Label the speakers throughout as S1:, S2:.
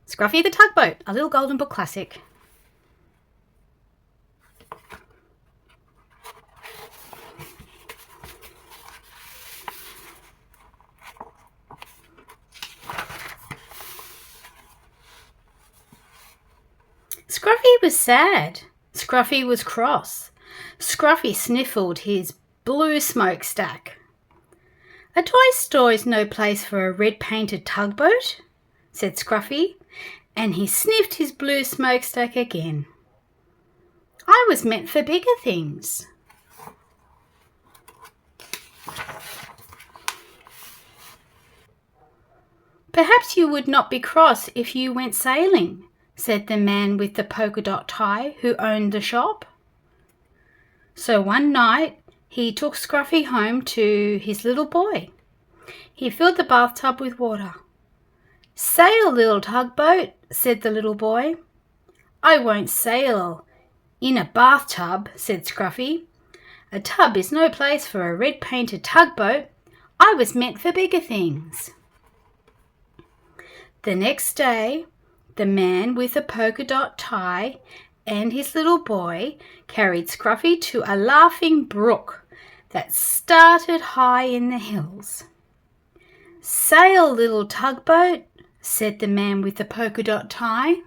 S1: Scuffy the Tugboat, a little golden book classic. Scruffy was sad. Scruffy was cross. Scruffy sniffled his blue smokestack. A toy store's no place for a red-painted tugboat, said Scruffy, and he sniffed his blue smokestack again. I was meant for bigger things. Perhaps you would not be cross if you went sailing, said the man with the polka dot tie who owned the shop. So one night he took Scruffy home to his little boy. He filled the bathtub with water. Sail, little tugboat, said the little boy. I won't sail in a bathtub, said Scruffy. A tub is no place for a red-painted tugboat. I was meant for bigger things. The next day, the man with the polka dot tie and his little boy carried Scruffy to a laughing brook that started high in the hills. Sail, little tugboat, said the man with the polka dot tie.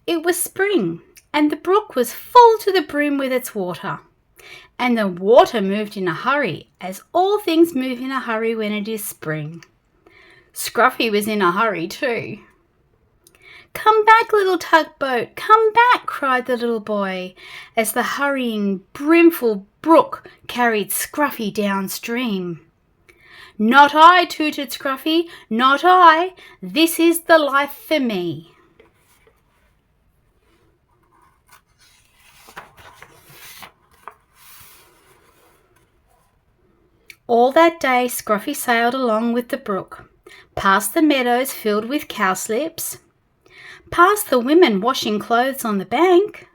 S1: It was spring, and the brook was full to the brim with its water. And the water moved in a hurry, as all things move in a hurry when it is spring. Scruffy was in a hurry too. Come back, little tugboat, come back, cried the little boy, as the hurrying, brimful brook carried Scruffy downstream. Not I, tooted Scruffy, not I. This is the life for me. All that day Scruffy sailed along with the brook, past the meadows filled with cowslips, past the women washing clothes on the bank,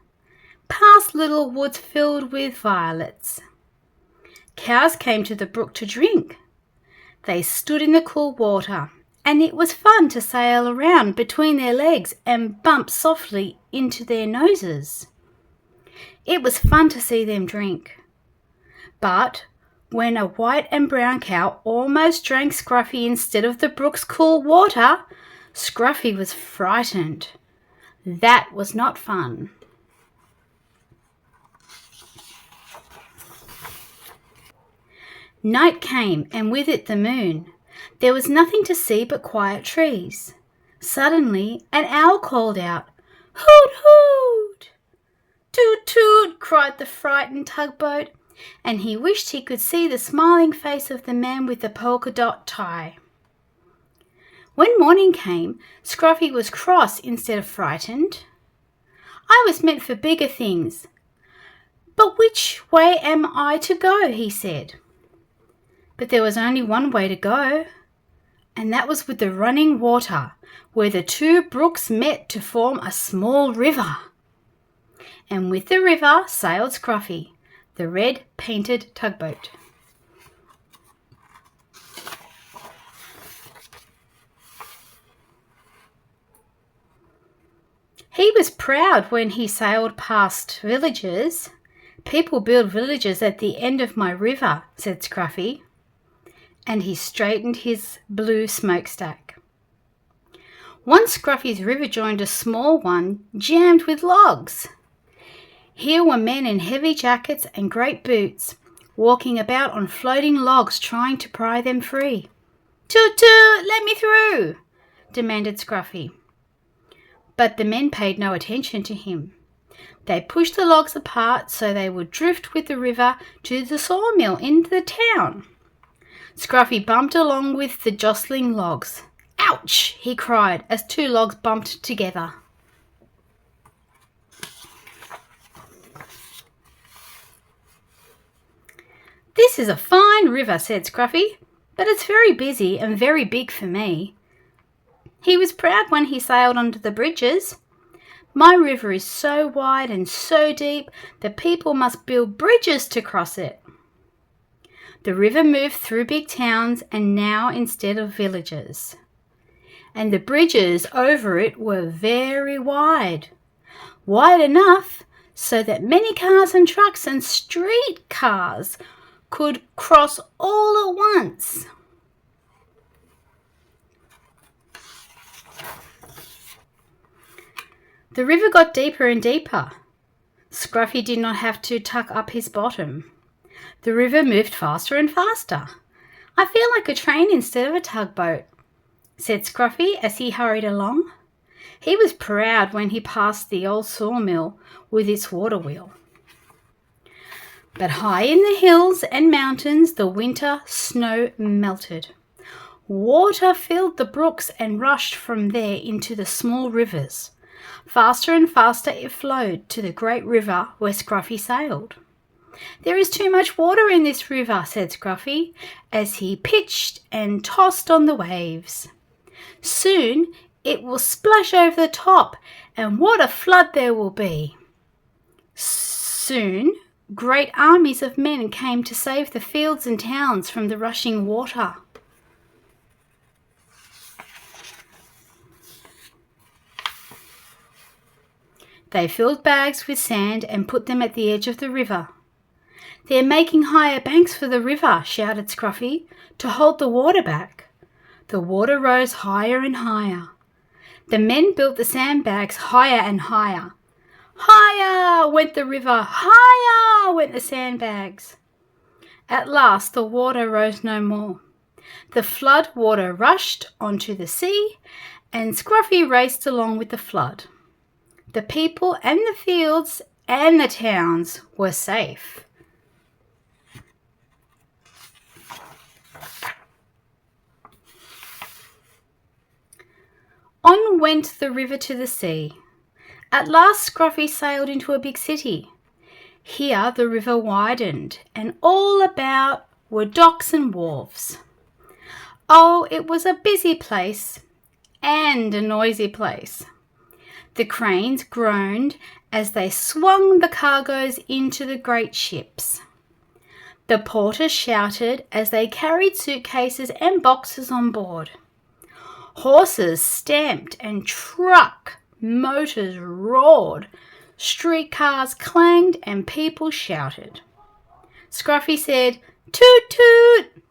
S1: past little woods filled with violets. Cows came to the brook to drink. They stood in the cool water, and it was fun to sail around between their legs and bump softly into their noses. It was fun to see them drink. But when a white and brown cow almost drank Scruffy instead of the brook's cool water, Scruffy was frightened. That was not fun. Night came, and with it the moon. There was nothing to see but quiet trees. Suddenly an owl called out, "Hoot, hoot!" "Toot, toot!" cried the frightened tugboat, and he wished he could see the smiling face of the man with the polka dot tie. When morning came, Scruffy was cross instead of frightened. I was meant for bigger things. But which way am I to go? He said. But there was only one way to go, and that was with the running water, where the two brooks met to form a small river. And with the river sailed Scruffy, the red-painted tugboat. He was proud when he sailed past villages. People build villages at the end of my river, said Scruffy, and he straightened his blue smokestack. Once Scruffy's river joined a small one jammed with logs. Here were men in heavy jackets and great boots, walking about on floating logs trying to pry them free. "Toot, toot, let me through," demanded Scruffy. But the men paid no attention to him. They pushed the logs apart so they would drift with the river to the sawmill in the town. Scruffy bumped along with the jostling logs. "Ouch!" he cried as two logs bumped together. "This is a fine river," said Scruffy, "but it's very busy and very big for me." He was proud when he sailed under the bridges. "My river is so wide and so deep that people must build bridges to cross it." The river moved through big towns and now instead of villages. And the bridges over it were very wide. Wide enough so that many cars and trucks and street cars could cross all at once. The river got deeper and deeper. Scuffy did not have to tuck up his bottom. The river moved faster and faster. I feel like a train instead of a tugboat, said Scuffy as he hurried along. He was proud when he passed the old sawmill with its water wheel. But high in the hills and mountains, the winter snow melted. Water filled the brooks and rushed from there into the small rivers. Faster and faster it flowed to the great river where Scuffy sailed. There is too much water in this river, said Scuffy, as he pitched and tossed on the waves. Soon it will splash over the top, and what a flood there will be. Soon great armies of men came to save the fields and towns from the rushing water. They filled bags with sand and put them at the edge of the river. They're making higher banks for the river, shouted Scuffy, to hold the water back. The water rose higher and higher. The men built the sandbags higher and higher. Higher went the river, higher went the sandbags. At last the water rose no more. The flood water rushed onto the sea, and Scuffy raced along with the flood. The people and the fields and the towns were safe. On went the river to the sea. At last Scuffy sailed into a big city. Here the river widened, and all about were docks and wharves. Oh, it was a busy place and a noisy place. The cranes groaned as they swung the cargoes into the great ships. The porters shouted as they carried suitcases and boxes on board. Horses stamped and truck motors roared. Streetcars clanged and people shouted. Scuffy said, "Toot toot!"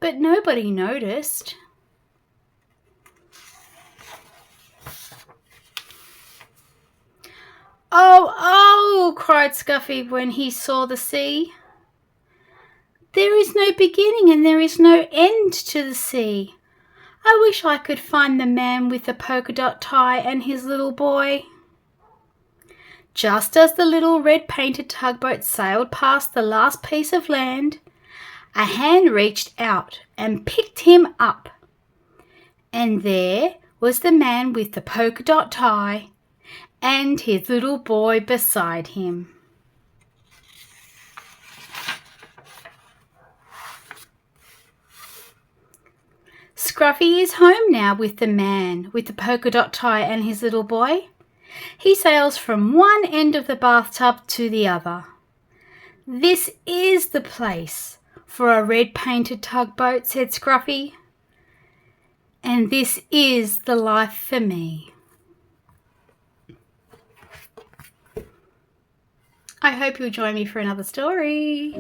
S1: but nobody noticed. "Oh, oh!" cried Scuffy when he saw the sea. "There is no beginning and there is no end to the sea. I wish I could find the man with the polka dot tie and his little boy." Just as the little red painted tugboat sailed past the last piece of land, a hand reached out and picked him up. And there was the man with the polka dot tie and his little boy beside him. Scuffy is home now with the man with the polka dot tie and his little boy. He sails from one end of the bathtub to the other. "This is the place for a red-painted tugboat," said Scuffy. "And this is the life for me." I hope you'll join me for another story.